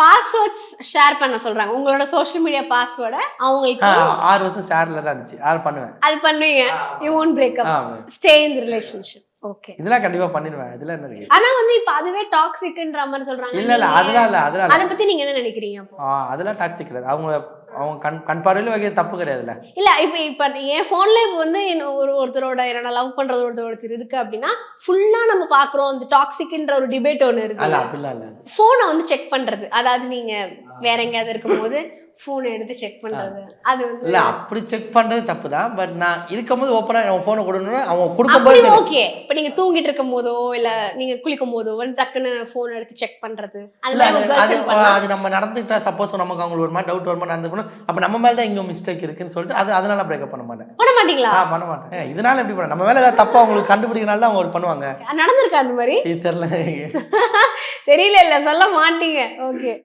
Passwords share பண்ண சொல்றாங்க. உங்களோட சோஷியல் மீடியா பாஸ்வேர்டை அவங்களுக்கு 6 வருஷம் ஷேர்ல தான் இருந்துச்சு. அது பண்ணுவேன். அது பண்ணுவீங்க. You won't break up. Stay in the relationship. Okay. இதெல்லாம் கண்டிப்பா பண்ணிடுவேன். இதெல்லாம் என்ன இருக்கு? ஆனா வந்து இப்ப அதுவே டாக்ஸிக்ன்ற மாதிரி சொல்றாங்க. இல்ல அதெல்லாம் அத பத்தி நீங்க என்ன நினைக்கிறீங்க அப்போ? அதெல்லாம் டாக்ஸிக் கிடையாது. அவங்க கண் பார்வையில வைக்கிறது தப்பு கிடையாதுல்ல. இல்ல இப்ப என் போன்ல இப்ப வந்து ஒருத்தரோட என்ன லவ் பண்றது ஒருத்தர் இருக்கு அப்படின்னா ஃபுல்லா நம்ம பாக்குறோம். அந்த டாக்ஸிக்ன்ற ஒரு டிபேட் ஒண்ணு இருக்கு. அல்ல அப்படிலாம் இல்ல. போனை வந்து செக் பண்றது, அதாவது நீங்க வேற எங்கேயாவது இருக்கும்போது போன் எடுத்து செக் பண்றது, அது வந்து இல்ல அப்படி செக் பண்றது தப்பு தான். பட் நான் இருக்கும்போது ஓப்பனா அவன் போனை கொடுக்கணும். அவன் கொடுக்கும்போது ஓகே. இப்ப நீங்க தூங்கிட்டு இருக்கும் போதோ இல்ல நீங்க குளிக்கும் போதோ வந்து டக்குன்னு போன் எடுத்து செக் பண்றது, அது நம்ம நடந்துட்டா சப்போஸ் நமக்கு அவங்களுக்கு ஒரு மாதிரி டவுட் வருமா நடந்து போனோம். அப்ப நம்ம மேல தான் இங்க மிஸ்டேக் இருக்குன்னு சொல்லிட்டு அதனால பிரேக்கப் பண்ண மாட்டேன். பண்ண மாட்டீங்களா? பண்ண மாட்டேன். இதனால எப்படி பண்ண, நம்ம மேல ஏதாவது தப்பா அவங்களுக்கு கண்டுபிடிக்கனால தான் அவங்க பண்ணுவாங்க. நடந்திருக்கா அந்த மாதிரி? இது தெரியல. தெரியல, இல்ல சொல்ல மாட்டீங்க. ஓகே.